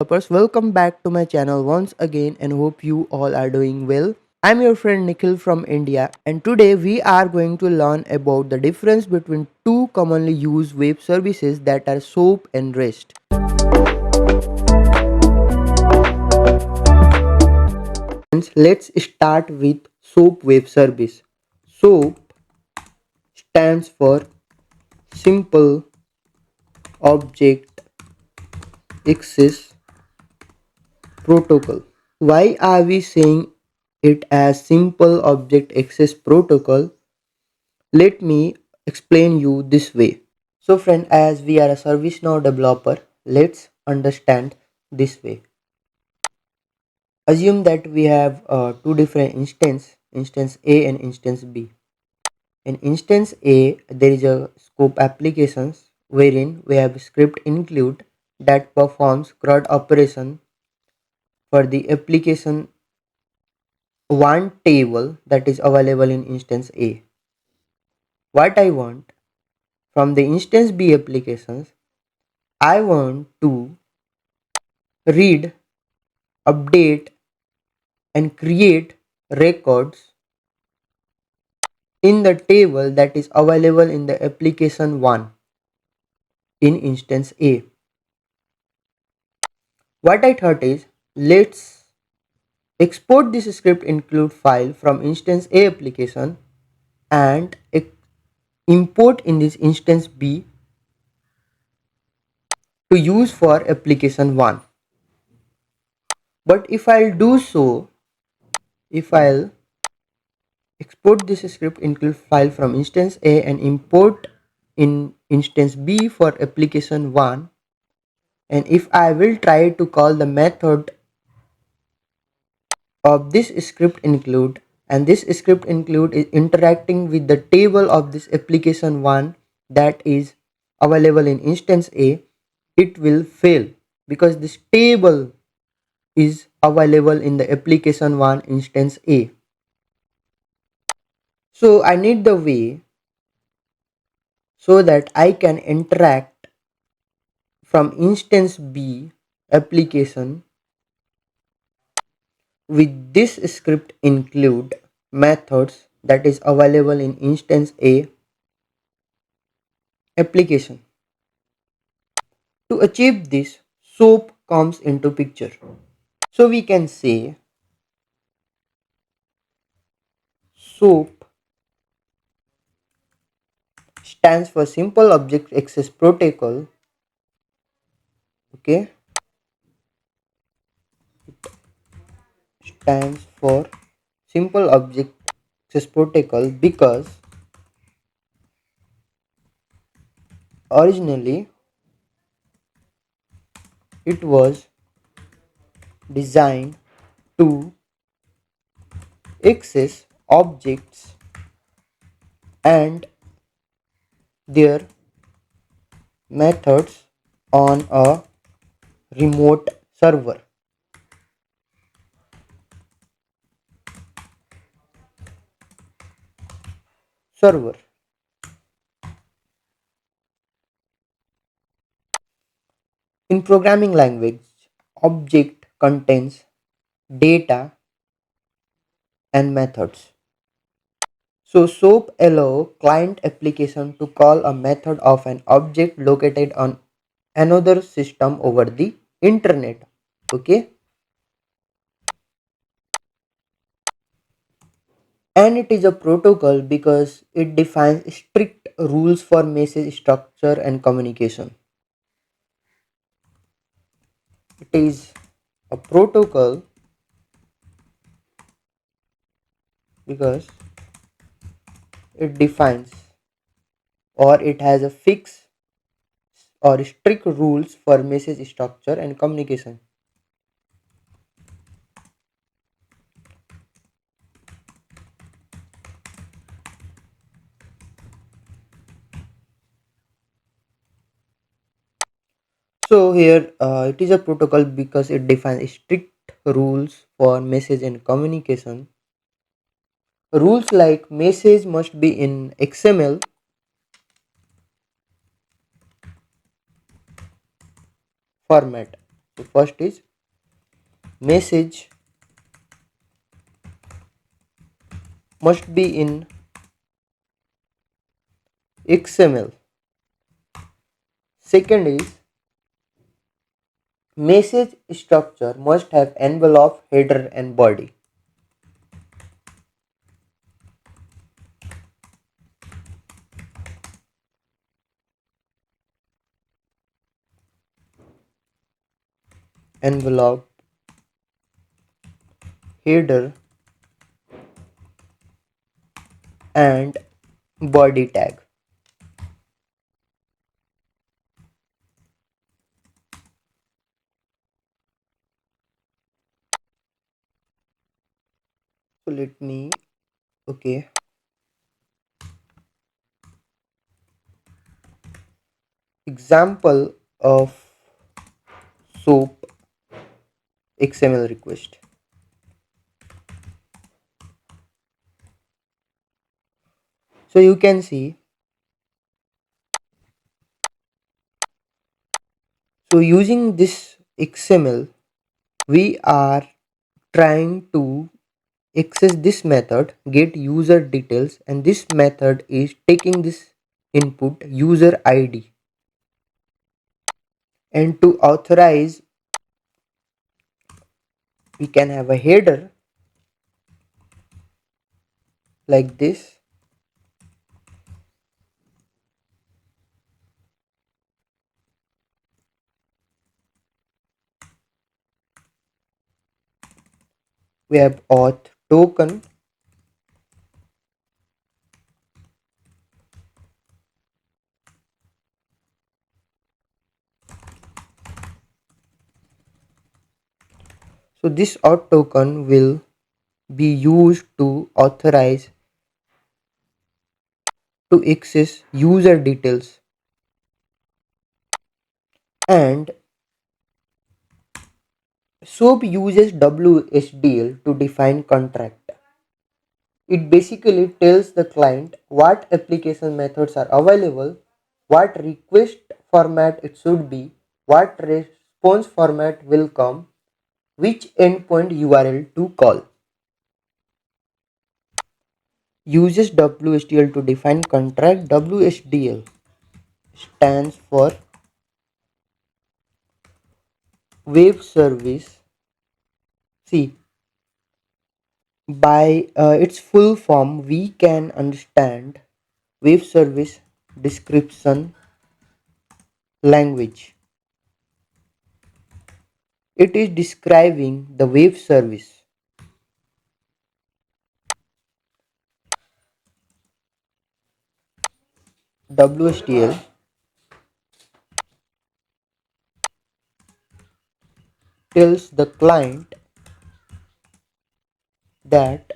Developers, welcome back to my channel once again and hope you all are doing well. I'm your friend Nikhil from India and today we are going to learn about the difference between two commonly used web services that are SOAP and REST. Let's start with SOAP web service. SOAP stands for Simple Object Access Protocol. Why are we saying it as Simple Object Access Protocol? Let me explain you this way. So friend, as we are a Servicenow developer, let's understand this way. Assume that we have two different instance A and instance B. In instance A, there is a scope applications wherein we have script include that performs CRUD operation for the application one table that is available in instance A. What I want from the instance B applications, I want to read, update, and create records in the table that is available in the application 1 in instance A. What I thought is, let's export this script include file from instance A application and import in this instance B to use for application 1. But if I'll do so, if I'll export this script include file from instance A and import in instance B for application 1, and if I will try to call the method of this script include, and this script include is interacting with the table of this application 1 that is available in instance A, it will fail because this table is available in the application 1 instance A. So I need the way so that I can interact from instance B application with this script include methods that is available in instance A application. To achieve this, SOAP comes into picture. So we can say SOAP stands for Simple Object Access Protocol. Okay, stands for Simple Object Access Protocol because originally it was designed to access objects and their methods on a remote server. In programming language, object contains data and methods. So SOAP allow client application to call a method of an object located on another system over the internet. Okay, and it is a protocol because it defines strict rules for message structure and communication. It is a protocol because it defines or it has a fixed or strict rules for message structure and communication. So here it is a protocol because it defines strict rules for message and communication. Rules like message must be in XML, format. So first is message must be in XML. Second is message structure must have envelope, header and body. Envelope, header and body tag. So let me, okay, example of SOAP XML request. So you can see, so using this XML, we are trying to access this method, get user details, and this method is taking this input user ID, and to authorize we can have a header like this. We have auth token, so this auth token will be used to authorize to access user details, and SOAP uses WSDL to define contract. It basically tells the client what application methods are available, what request format it should be, what response format will come, which endpoint URL to call. Uses WSDL to define contract. WSDL stands for Web Service. See, by its full form, we can understand Web Service Description Language. It is describing the web service. WSDL tells the client that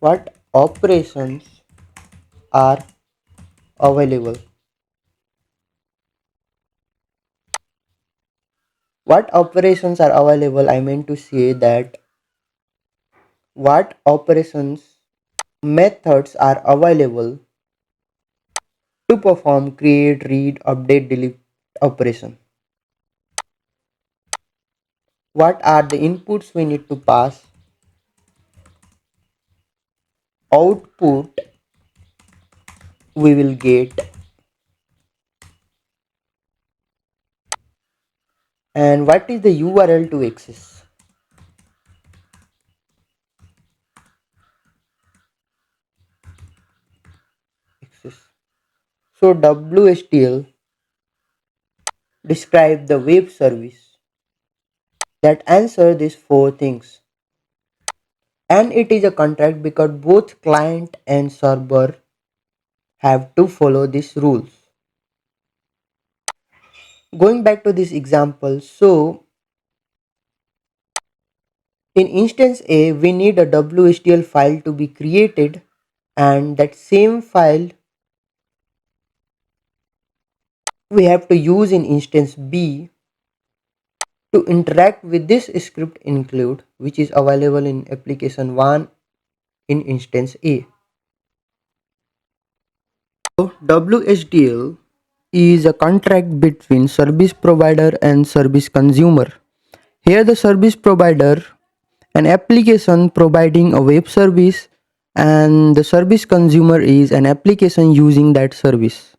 what operations are available. What operations are available, I meant to say that what operations methods are available to perform create, read, update, delete operation. What are the inputs we need to pass, output we will get, and what is the URL to access. So WSDL describe the web service that answer these four things, and it is a contract because both client and server have to follow these rules. Going back to this example, so in instance A we need a WSDL file to be created, and that same file we have to use in instance B to interact with this script include, which is available in application 1 in instance A. So WSDL is a contract between service provider and service consumer. Here the service provider, an application providing a web service, and the service consumer is an application using that service.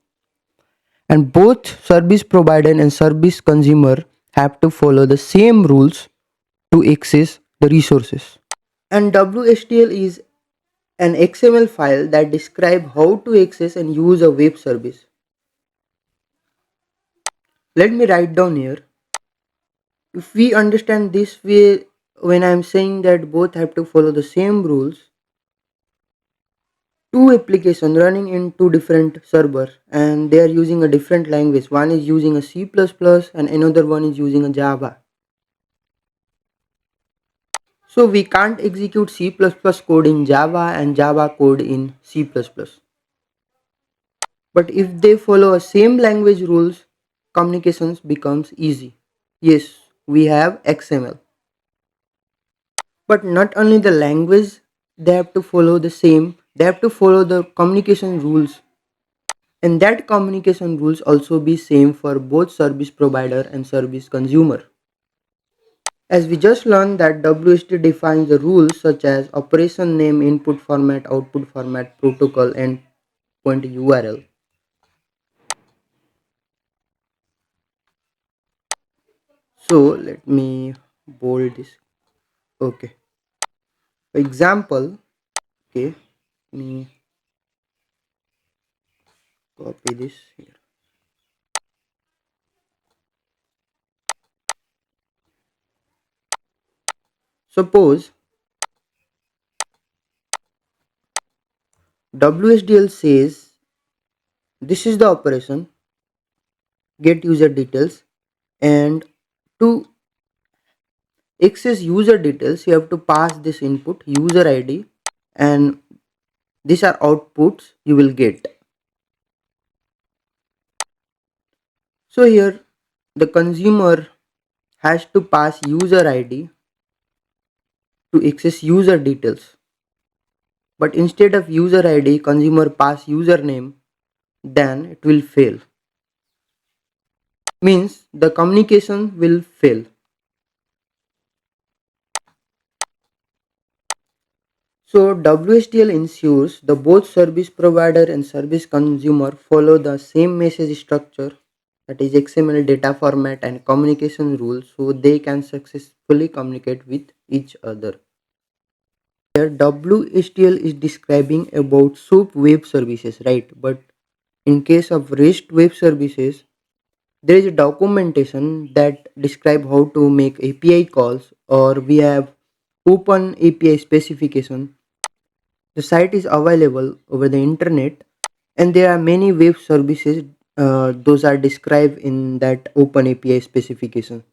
And both service provider and service consumer have to follow the same rules to access the resources. And WSDL is an XML file that describes how to access and use a web service. Let me write down here. If we understand this way, when I am saying that both have to follow the same rules, two applications running in two different servers and they are using a different language. One is using a C++ and another one is using a Java. So we can't execute C++ code in Java and Java code in C++. But if they follow a same language rules, communications becomes easy. Yes, we have XML. But not only the language, they have to follow the same, they have to follow the communication rules. And that communication rules also be same for both service provider and service consumer. As we just learned that WSD defines the rules such as operation name, input format, output format, protocol, and point URL. So let me bold this. Okay. For example, okay, let me copy this here. Suppose WSDL says this is the operation, get user details, and to access user details you have to pass this input user ID, and these are outputs you will get. So here the consumer has to pass user ID to access user details, but instead of user ID consumer pass username, then it will fail, means the communication will fail. So WSDL ensures the both service provider and service consumer follow the same message structure, that is XML data format and communication rules, so they can successfully communicate with each other. Here WSDL is describing about SOAP web services, right? But in case of REST web services, there is a documentation that describe how to make API calls, or we have open API specification. The site is available over the internet, and there are many web services. Those are described in that open API specification.